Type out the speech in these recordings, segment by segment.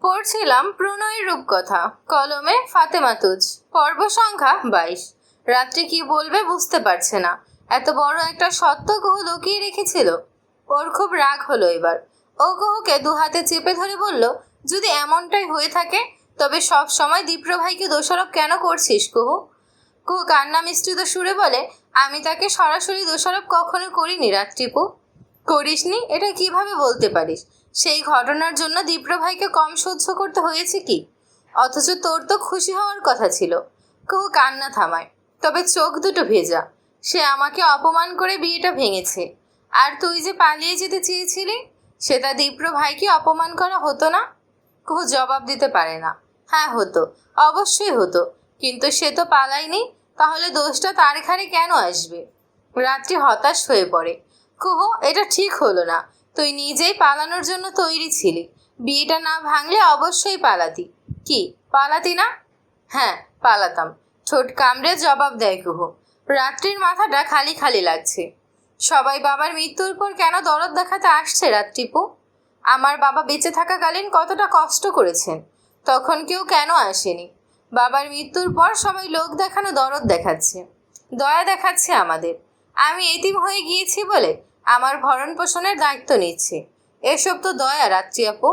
পড়ছিলাম প্রণয়ের রূপকথা, কলমে ফাতেমা তুজ, পর্ব সংখ্যা 22। রাত্রি কি বলবে বুঝতে পারছে না। এত বড় একটা সত্য কুহু লুকিয়ে রেখেছিল। ওর খুব রাগ হলো এবার। ও কুহুকে দুহাতে চেপে ধরে বলল, যদি এমনটাই হয়ে থাকে তবে সব সময় দীপ্র ভাইকে দোষারোপ কেন করছিস কুহু? কুহু কান্না মিশ্রিত সুরে বলে, আমি তাকে সরাসরি দোষারোপ কখনো করিনি রাত্রিপু। করিসনি এটা কিভাবে বলতে পারিস? সেই ঘটনার জন্য দীপ্র ভাইকে কম সহ্য করতে হয়েছে কি? অথচ তোর তো খুশি হওয়ার কথা ছিল। কুহু কান্না থামায়, তবে চোখ দুটো ভেজা। সে আমাকে অপমান করে বিয়েটা ভেঙেছে। আর তুই যে পালিয়ে যেতে চেয়েছিলি, সেটা দীপ্র ভাইকে অপমান করা হতো না? কুহু জবাব দিতে পারে না। হ্যাঁ হতো, অবশ্যই হতো, কিন্তু সে তো পালায়নি। তাহলে দোষটা তার ঘাড়ে কেন আসবে? রাত্রি হতাশ হয়ে পড়ে। কুহু, এটা ঠিক হলো না। তুই নিজেই পালানোর জন্য তৈরি ছিলি। বিয়েটা না ভাঙলে অবশ্যই পালাতি। কি পালাতি না? হ্যাঁ, পালাতাম। ঠোঁট কামড়ে জবাব দেয় কুহু। রাত্রির মাথাটা খালি খালি লাগছে। সবাই বাবার মৃত্যুর পর কেন দরদ দেখাতে আসছে রাত্রিপু? আমার বাবা বেঁচে থাকাকালীন কতটা কষ্ট করেছেন, তখন কেউ কেন আসেনি? বাবার মৃত্যুর পর সবাই লোক দেখানো দরদ দেখাচ্ছে, দয়া দেখাচ্ছে আমাদের। আমি এতিম হয়ে গিয়েছি বলে আমার ভরণ পোষণের দায়িত্ব নিচ্ছে। এসব তো দয়া রাত্রি আপু।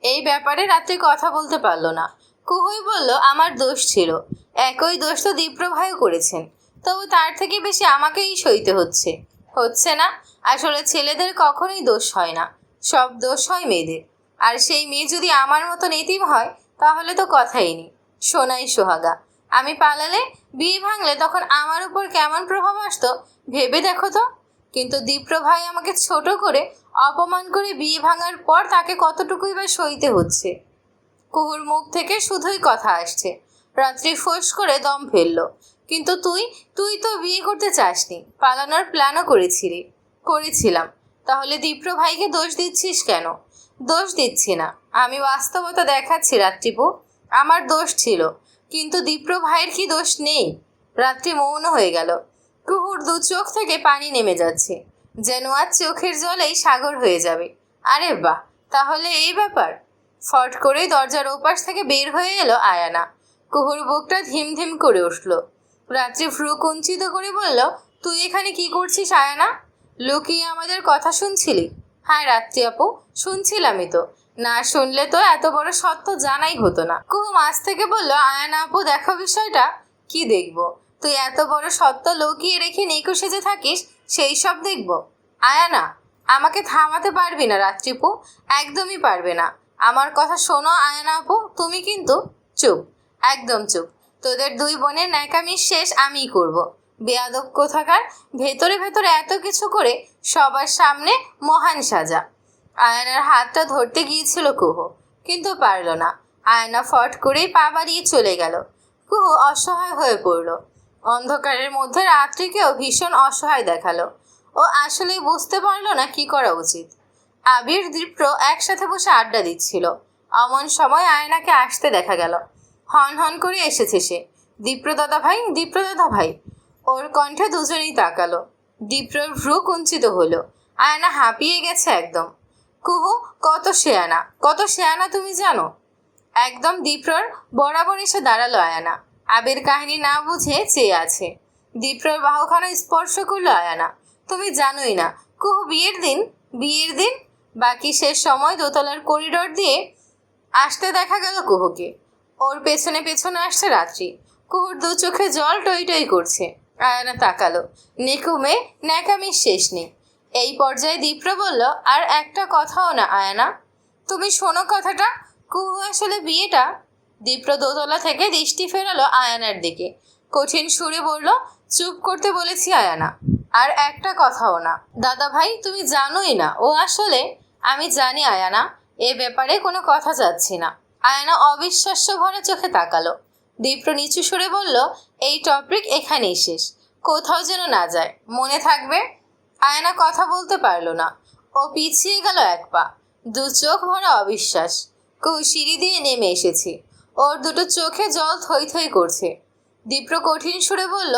এই ব্যাপারে রাত্রি কথা বলতে পারল না। কুহুই বলল, আমার দোষ ছিল। একই দোষ তো দীপ্র ভাইও করেছেন, তবু তার থেকে বেশি আমাকেই সইতে হচ্ছে। হচ্ছে না? আসলে ছেলেদের কখনোই দোষ হয় না, সব দোষ হয় মেয়েদের। আর সেই মেয়ে যদি আমার মতন এতিম হয়, তাহলে তো কথাই নেই। সোনাই সোহাগা। আমি পালালে, বিয়ে ভাঙলে তখন আমার উপর কেমন প্রভাব আসতো ভেবে দেখো তো। কিন্তু দীপ্র ভাই আমাকে ছোট করে অপমান করে বিয়ে ভাঙার পর তাকে কতটুকুই বা সইতে হচ্ছে। কুহুর মুখ থেকে শুধুই কথা আসছে। রাত্রি ফোঁস করে দম ফেলল। কিন্তু তুই তুই তো বিয়ে করতে চাসনি, পালানোর প্ল্যানও করেছিলি। করেছিলাম। তাহলে দীপ্র ভাইকে দোষ দিচ্ছিস কেন? দোষ দিচ্ছি না, আমি বাস্তবতা দেখাচ্ছি রাত্রিপু। আমার দোষ ছিল, কিন্তু দীপ্র ভাইয়ের কি দোষ নেই? রাত্রি মৌন হয়ে গেল। কুহুর দু চোখ থেকে পানি নেমে যাচ্ছে, যেন আজ চোখের জলেই সাগর হয়ে যাবে। আরে বাহ, তাহলে এই ব্যাপার। ফট করেই দরজার ওপাশ থেকে বের হয়ে এলো আয়ানা। কুহুর বুকটা ধিমধিম করে উঠল। রাত্রি ভ্রু কুঞ্চিত করে বলল, তুই এখানে কি করছিস আয়ানা? লুকিয়ে আমাদের কথা শুনছিলি? হ্যাঁ রাত্রি আপু, শুনছিলামই তো। না শুনলে তো এত বড় সত্য জানাই হতো না। কুহু মাছ থেকে বলল, আয়ানা আপু দেখো বিষয়টা। কি দেখবো? তুই এত বড় সত্য লুকিয়ে রেখে নিকো সেজে থাকিস, সেই সব দেখবো? আয়ানা, আমাকে থামাতে পারবি না রাত্রিপু, একদমই পারবে না। আমার কথা শোনো আয়ানা আপু, তুমি কিন্তু চুপ, একদম চুপ। তোদের দুই বোনের ন্যাকামি শেষ আমিই করব। বেয়াদব কোথাকার, ভেতরে ভেতরে এত কিছু করে সবার সামনে মহান সাজা। আয়নার হাতটা ধরতে গিয়েছিল কুহু, কিন্তু পারল না। আয়না ফট করেই পা বাড়িয়ে চলে গেল। কুহু অসহায় হয়ে পড়ল। অন্ধকারের মধ্যে রাত্রিকেও ভীষণ অসহায় দেখালো। ও আসলেই বুঝতে পারল না কি করা উচিত। আবির দীপ্র একসাথে বসে আড্ডা দিচ্ছিল। অমন সময় আয়নাকে আসতে দেখা গেল। হন হন করে এসেছে সে, দীপ্র দাদা ভাই, দীপ্র দাদা ভাই। ওর কণ্ঠে দুজনেই তাকালো। দীপ্রর ভ্রু কুঞ্চিত হলো। আয়না হাঁপিয়ে গেছে একদম। কুহু, কত শেয়ানা, কত শেয়ানা তুমি জানো? একদম দীপ্রর বরাবর এসে দাঁড়ালো আয়ানা। আবির কাহিনী না বুঝে চেয়ে আছে। দীপ্রর বাহুখানা স্পর্শ করলো আয়ানা। তুমি জানোই না, কুহু বিয়ের দিন, বিয়ের দিন বাকি শেষ সময় দোতলার করিডোর দিয়ে আসতে দেখা গেল কুহুকে। ওর পেছনে পেছনে আসছে রাত্রি। কুহুর দু চোখে জল টই টই করছে। আয়ানা তাকালো। নিকুমে ন্যাকামির শেষ নেই। এই পর্যায়ে দীপ্র বলল, আর একটা কথাও না আয়ানা। তুমি শোনো কথাটা, কুহু আসলে বিয়েটা। দীপ্র দোতলা থেকে দৃষ্টি ফেরালো আয়ানার দিকে। কঠিন সুরে বলল, চুপ করতে বলেছি আয়ানা, আর একটা কথাও না। দাদা ভাই, তুমি জানোই না ও আসলে। আমি জানি আয়ানা, এ ব্যাপারে কোনো কথা যাচ্ছি না। আয়ানা অবিশ্বাস্য ভরা চোখে তাকালো। দীপ্র নিচু সুরে বলল, এই টপিক এখানেই শেষ, কোথাও যেন না যায়, মনে থাকবে? আয়ানা কথা বলতে পারল না। ও পিছিয়ে গেল এক পা, দু চোখ ভরা অবিশ্বাস। সিঁড়ি দিয়ে নেমে এসেছি। ওর দুটো চোখে জল থই থই করছে। দীপ্র কঠিন সুরে বলল,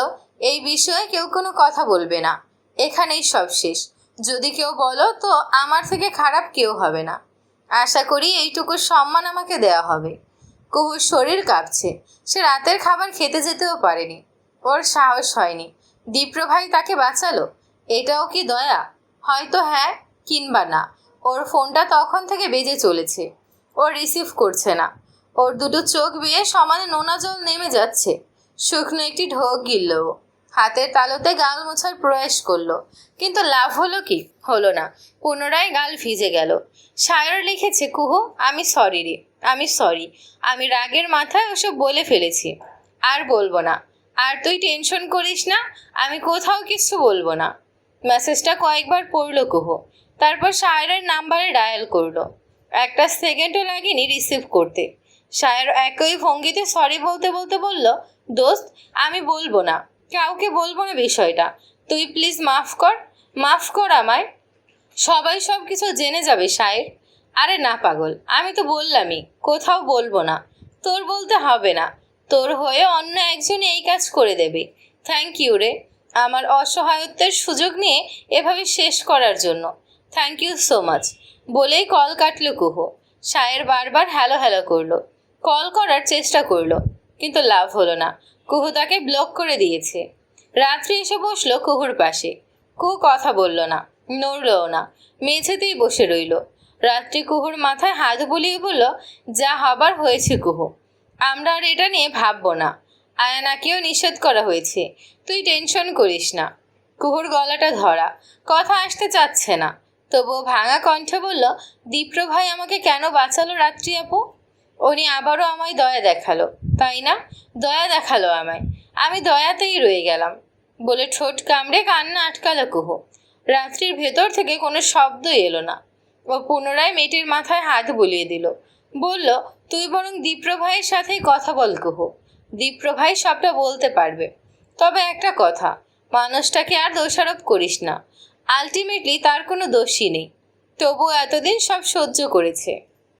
এই বিষয়ে কেউ কোনো কথা বলবে না, এখানেই সব শেষ। যদি কেউ বলো তো আমার থেকে খারাপ কেউ হবে না। আশা করি এইটুকু সম্মান আমাকে দেওয়া হবে। কুহুর শরীর কাঁপছে। সে রাতের খাবার খেতে যেতেও পারেনি। ওর সাহস হয়নি। দীপ্রভাই তাকে বাঁচালো। এটাও কি দয়া? হয়তো হ্যাঁ, কিংবা না। ওর ফোনটা তখন থেকে বেজে চলেছে। ও রিসিভ করছে না। ওর দুটো চোখ বেয়ে সমানে নোনা জল নেমে যাচ্ছে। শুকনো একটি ঢোক গিলল ও। হাতের তালুতে গাল মোছার প্রয়াস করলো, কিন্তু লাভ হলো কি? হলো না। পুনরায় গাল ভিজে গেল। শায়র লিখেছে, কুহু আমি সরি রে, আমি সরি। আমি রাগের মাথায় ওসব বলে ফেলেছি। আর বলবো না। আর তুই টেনশন করিস না, আমি কোথাও কিছু বলবো না। মেসেজটা কয়েকবার পড়ল কুহু। তারপর শায়রের নাম্বারে ডায়াল করলো। একটা সেকেন্ডও লাগেনি রিসিভ করতে। শায়র একই ভঙ্গিতে সরি বলতে বলতে বলল, দোস্ত আমি বলবো না, কাউকে বলবো না বিষয়টা। তুই প্লিজ মাফ কর, মাফ কর আমায়। সবাই সব কিছু জেনে যাবে শায়ের। আরে না পাগল, আমি তো বললামই কোথাও বলবো না। তোর বলতে হবে না। তোর হয়ে অন্য একজন এই কাজ করে দেবে। থ্যাংক ইউ রে, আমার অসহায়ত্বের সুযোগ নিয়ে এভাবে শেষ করার জন্য। Thank you so much. বলেই কল কাটল কুহু। শায়ের বারবার হ্যালো হ্যালো করলো। কল করার চেষ্টা করলো, কিন্তু লাভ হলো না। কুহু তাকে ব্লক করে দিয়েছে। রাত্রি এসে বসলো কুহুর পাশে। কুহু কথা বলল না, নড়লও না, মেঝেতেই বসে রইল। রাত্রি কুহুর মাথায় হাত বুলিয়ে বলল, যা হবার হয়েছে কুহু, আমরা আর এটা নিয়ে ভাববো না। আয়ানাকেও নিষেধ করা হয়েছে, তুই টেনশন করিস না। কুহুর গলাটা ধরা, কথা আসতে চাচ্ছে না। তবুও ভাঙা কণ্ঠে বলল, দীপ্রভাই আমাকে কেন বাঁচালো রাত্রি আপু? উনি আবারও আমায় দয়া দেখালো, তাই না? দয়া দেখালো আমায়, আমি দয়াতেই রয়ে গেলাম। বলে ঠোঁট কামড়ে কান্না আটকালো কুহু। রাত্রির ভেতর থেকে কোনো শব্দই এলো না। ও পুনরায় মেয়েটির মাথায় হাত বুলিয়ে দিল। বলল, তুই বরং দীপ্রভাইয়ের সাথেই কথা বল কুহু। দীপ্রভাই সবটা বলতে পারবে। তবে একটা কথা, মানুষটাকে আর দোষারোপ করিস না। আলটিমেটলি তার কোনো দোষই নেই। তবু এতদিন সব সহ্য করেছে।